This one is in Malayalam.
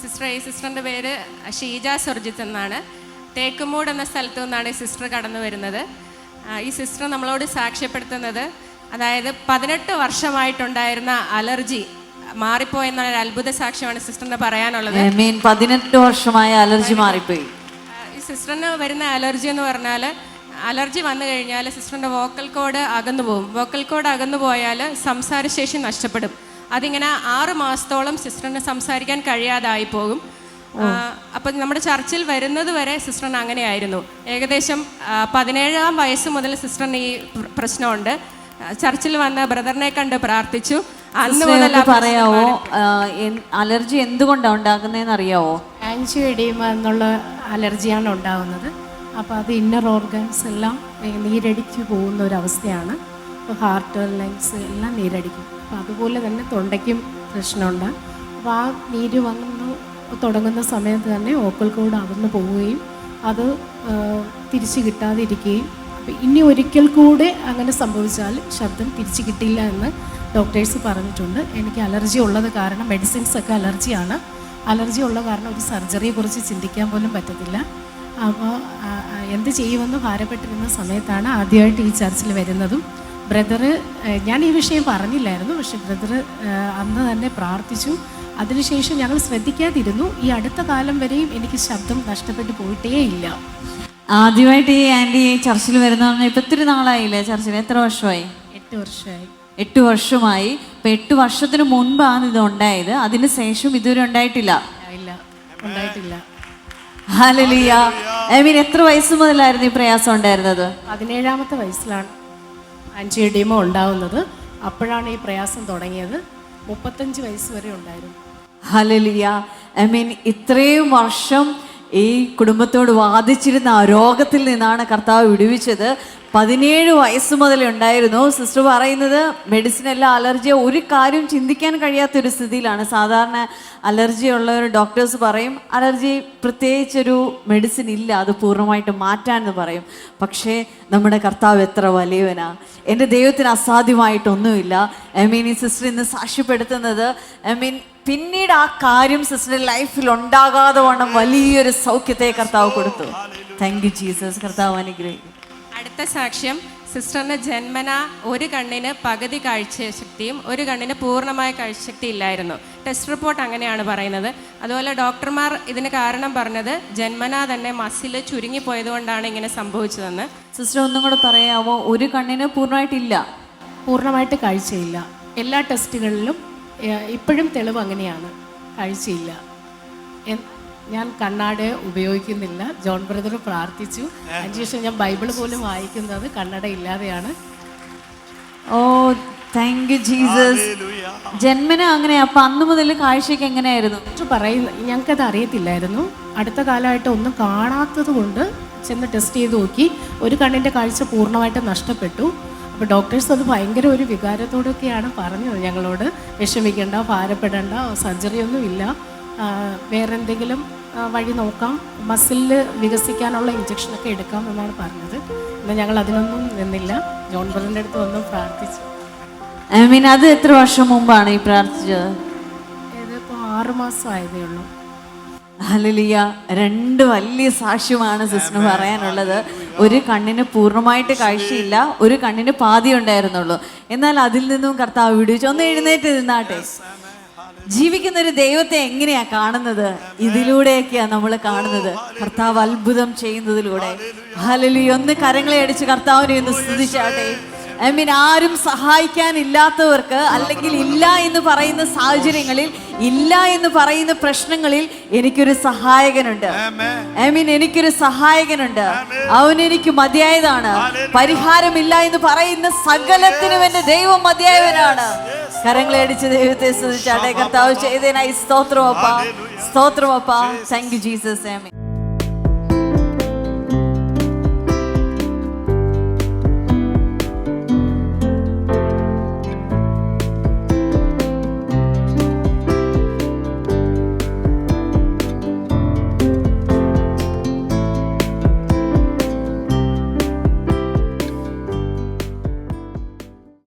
ഈ സിസ്റ്ററിൻ്റെ പേര് ഷീജ സുർജിത്ത് എന്നാണ്. തേക്കുമൂട് എന്ന സ്ഥലത്തു നിന്നാണ് ഈ സിസ്റ്റർ കടന്നു വരുന്നത്. ഈ സിസ്റ്റർ നമ്മളോട് സാക്ഷ്യപ്പെടുത്തുന്നത്, അതായത് 18 വർഷമായിട്ടുണ്ടായിരുന്ന അലർജി മാറിപ്പോയെന്നൊരു അത്ഭുത സാക്ഷ്യമാണ് സിസ്റ്ററിന് പറയാനുള്ളത്. 18 വർഷമായ അലർജി മാറിപ്പോയി. ഈ സിസ്റ്ററിന് വരുന്ന അലർജി എന്ന് പറഞ്ഞാൽ, അലർജി വന്നു കഴിഞ്ഞാൽ സിസ്റ്ററിൻ്റെ വോക്കൽ കോഡ് അകന്നു പോകും. വോക്കൽ കോഡ് അകന്നു പോയാൽ സംസാരശേഷി നഷ്ടപ്പെടും. അതിങ്ങനെ 6 മാസത്തോളം സിസ്റ്ററിന് സംസാരിക്കാൻ കഴിയാതായി പോകും. അപ്പം നമ്മുടെ ചർച്ചിൽ വരുന്നത് വരെ സിസ്റ്ററിന് അങ്ങനെയായിരുന്നു. ഏകദേശം 17-ാം വയസ്സ് മുതൽ സിസ്റ്ററിന് ഈ പ്രശ്നമുണ്ട്. ചർച്ചിൽ വന്ന ബ്രദറിനെ കണ്ട് പ്രാർത്ഥിച്ചു. അന്ന് മുതൽ പറയാവോ അലർജി എന്തുകൊണ്ടാണ് ഉണ്ടാകുന്നതെന്ന് അറിയാവോ? ആൻജിയോഎഡീമ എന്നുള്ള അലർജിയാണ് ഉണ്ടാകുന്നത്. അപ്പോൾ അത് ഇന്നർ ഓർഗൻസ് എല്ലാം നീരടിച്ചു പോകുന്ന ഒരവസ്ഥയാണ്. അപ്പോൾ ഹാർട്ട്, ലങ്സ് എല്ലാം നീരടിക്കും. അപ്പോൾ അതുപോലെ തന്നെ തൊണ്ടയ്ക്കും പ്രശ്നമുണ്ട്. അപ്പോൾ ആ നീര് വന്നു തുടങ്ങുന്ന സമയത്ത് തന്നെ വോക്കൽ കോഡ് അകന്നു പോവുകയും അത് തിരിച്ചു കിട്ടാതിരിക്കുകയും, അപ്പോൾ ഇനി ഒരിക്കൽ കൂടെ അങ്ങനെ സംഭവിച്ചാൽ ശബ്ദം തിരിച്ചു കിട്ടില്ല എന്ന് ഡോക്ടേഴ്സ് പറഞ്ഞിട്ടുണ്ട്. എനിക്ക് അലർജി ഉള്ളത് കാരണം, മെഡിസിൻസൊക്കെ അലർജിയാണ്. അലർജി ഉള്ള കാരണം ഒരു സർജറിയെക്കുറിച്ച് ചിന്തിക്കാൻ പോലും പറ്റത്തില്ല. അപ്പോൾ എന്ത് ചെയ്യുമെന്ന് ഭാരപ്പെട്ടിരുന്ന സമയത്താണ് ആദ്യമായിട്ട് ഈ ചർച്ചിൽ വരുന്നതും. ബ്രദറ്, ഞാൻ ഈ വിഷയം പറഞ്ഞില്ലായിരുന്നു, പക്ഷെ ബ്രദറ് അന്ന് തന്നെ പ്രാർത്ഥിച്ചു. അതിനുശേഷം ഞങ്ങൾ ശ്രദ്ധിക്കാതിരുന്നു. ഈ അടുത്ത കാലം വരെയും എനിക്ക് ശബ്ദം നഷ്ടപ്പെട്ടു പോയിട്ടേ ഇല്ല. ആദ്യമായിട്ട് ഈ ആൻറ്റി ചർച്ചിൽ വരുന്ന ഇപ്പം ഒത്തിരി നാളായില്ലേ ചർച്ചിൽ? എത്ര വർഷമായി? 8 വർഷമായി. 8 വർഷമായി. ഇപ്പം 8 വർഷത്തിന് മുൻപാണ് ഇത് ഉണ്ടായത്. അതിന് ശേഷം ഇതുവരെ ഉണ്ടായിട്ടില്ല. ഉണ്ടായിട്ടില്ല. ഹല്ലേലൂയ. എത്ര വയസ്സ് മുതലായിരുന്നു ഈ പ്രയാസം ഉണ്ടായിരുന്നത്? 17-ാമത്തെ വയസ്സിലാണ് ആൻജിയോഎഡീമ ഉണ്ടാവുന്നത്. അപ്പോഴാണ് ഈ പ്രയാസം തുടങ്ങിയത്. 35 വയസ്സ് വരെ ഉണ്ടായിരുന്നു. ഹല്ലേലൂയ. ഇത്രയും വർഷം ഈ കുടുംബത്തോട് വാദിച്ചിരുന്ന ആ രോഗത്തിൽ നിന്നാണ് കർത്താവ് വിടുവിച്ചത്. 17 വയസ്സ് മുതൽ ഉണ്ടായിരുന്നു. സിസ്റ്റർ പറയുന്നത് മെഡിസിൻ എല്ലാം അലർജിയോ ഒരു കാര്യം ചിന്തിക്കാൻ കഴിയാത്തൊരു സ്ഥിതിയിലാണ്. സാധാരണ അലർജി ഉള്ളവർ ഡോക്ടേഴ്സ് പറയും അലർജി പ്രത്യേകിച്ചൊരു മെഡിസിൻ ഇല്ല, അത് പൂർണ്ണമായിട്ട് മാറ്റാമെന്ന് പറയും. പക്ഷേ നമ്മുടെ കർത്താവ് എത്ര വലിയവനാ! എൻ്റെ ദൈവത്തിന് അസാധ്യമായിട്ടൊന്നുമില്ല. ഈ സിസ്റ്റർ ഇന്ന് സാക്ഷ്യപ്പെടുത്തുന്നത് പിന്നീട് ആ കാര്യം സിസ്റ്ററുടെ ലൈഫിൽ ഉണ്ടാകാതെ വണ്ണം വലിയൊരു സൗഖ്യത്തെ കർത്താവ് കൊടുത്തു. Thank you Jesus. കർത്താവ് അനുഗ്രഹിക്കും. അടുത്ത സാക്ഷ്യം, സിസ്റ്ററിന് ജന്മന ഒരു കണ്ണിന് പകുതി കാഴ്ചശക്തിയും ഒരു കണ്ണിന് പൂർണ്ണമായ കാഴ്ചശക്തി ഇല്ലായിരുന്നു. ടെസ്റ്റ് റിപ്പോർട്ട് അങ്ങനെയാണ് പറയുന്നത്. അതുപോലെ ഡോക്ടർമാർ ഇതിന് കാരണം പറഞ്ഞത് ജന്മന തന്നെ മസിൽ ചുരുങ്ങിപ്പോയതുകൊണ്ടാണ് ഇങ്ങനെ സംഭവിച്ചതെന്ന്. സിസ്റ്റർ ഒന്നും കൂടെ പറയാമോ? ഒരു കണ്ണിന് പൂർണ്ണമായിട്ടില്ല, പൂർണ്ണമായിട്ട് കാഴ്ചയില്ല. എല്ലാ ടെസ്റ്റുകളിലും ഇപ്പോഴും തെളിവ് അങ്ങനെയാണ്, കാഴ്ചയില്ല. ഞാൻ കണ്ണാട ഉപയോഗിക്കുന്നില്ല. ജോൺ ബ്രദർ പ്രാർത്ഥിച്ചു. അതിനുശേഷം ഞാൻ ബൈബിൾ പോലും വായിക്കുന്നത് കണ്ണട ഇല്ലാതെയാണ്. ഓ താങ്ക് യു ജീസസ്. ജന്മന അങ്ങനെ. അപ്പം അന്ന് മുതൽ കാഴ്ചയ്ക്ക് എങ്ങനെയായിരുന്നു പറയുന്നത്? ഞങ്ങൾക്കത് അറിയത്തില്ലായിരുന്നു. അടുത്ത കാലമായിട്ട് ഒന്നും കാണാത്തത് കൊണ്ട് ചെന്ന് ടെസ്റ്റ് ചെയ്ത് നോക്കി. ഒരു കണ്ണിൻ്റെ കാഴ്ച പൂർണ്ണമായിട്ട് നഷ്ടപ്പെട്ടു. അപ്പോൾ ഡോക്ടേഴ്സ് അത് ഭയങ്കര ഒരു വികാരത്തോടൊക്കെയാണ് പറഞ്ഞത് ഞങ്ങളോട്. വിഷമിക്കേണ്ട, ഭാരപ്പെടേണ്ട, സർജറി ഒന്നും ഇല്ല, വേറെ എന്തെങ്കിലും വഴി നോക്കാം, മസിലിൽ വികസിക്കാനുള്ള ഇഞ്ചക്ഷനൊക്കെ എടുക്കാം എന്നാണ് പറഞ്ഞത്. എന്നാൽ ഞങ്ങൾ അതിനൊന്നും നിന്നില്ല. ജോൺ ബ്രദറിൻ്റെ അടുത്ത് വന്ന് പ്രാർത്ഥിച്ചു. അത് എത്ര വർഷം മുമ്പാണ് ഈ പ്രാർത്ഥിച്ചത്? ഇതിപ്പോൾ 6 മാസം ആയതേ ഉള്ളൂ. ഹല്ലേലൂയ. 2 വലിയ സാക്ഷ്യമാണ് സിസ്റ്റർ പറയാനുള്ളത്. ഒരു കണ്ണിന് പൂർണ്ണമായിട്ട് കാഴ്ചയില്ല, ഒരു കണ്ണിന് പാതി ഉണ്ടായിരുന്നുള്ളൂ. എന്നാൽ അതിൽ നിന്നും കർത്താവ് വിടുവിച്ചു. ഒന്ന് എഴുന്നേറ്റ് നിന്നാട്ടെ. ജീവിക്കുന്ന ഒരു ദൈവത്തെ എങ്ങനെയാ കാണുന്നത്? ഇതിലൂടെയൊക്കെയാ നമ്മൾ കാണുന്നത്, കർത്താവ് അത്ഭുതം ചെയ്യുന്നതിലൂടെ. ഹല്ലേലൂയ. ഒന്ന് കരങ്ങളെ അടിച്ച് കർത്താവിനെ ഒന്ന് സ്തുതിച്ചാട്ടെ. ആരും സഹായിക്കാനില്ലാത്തവർക്ക്, അല്ലെങ്കിൽ ഇല്ല എന്ന് പറയുന്ന സാഹചര്യങ്ങളിൽ, ഇല്ല എന്ന് പറയുന്ന പ്രശ്നങ്ങളിൽ എനിക്കൊരു സഹായകനുണ്ട്. എനിക്കൊരു സഹായകനുണ്ട്. അവൻ എനിക്ക് മതിയായതാണ്. പരിഹാരമില്ല എന്ന് പറയുന്ന സകലത്തിനും എന്റെ ദൈവം മതിയായവനാണ്. കരങ്ങളെ അടിച്ച് ദൈവത്തെ സ്തുതിച്ചാട്ടെ. കർത്താവ് ചെയ്തതിനായി സ്തോത്രം അപ്പാ, സ്തോത്രം അപ്പാ. Thank you Jesus. ആമേൻ.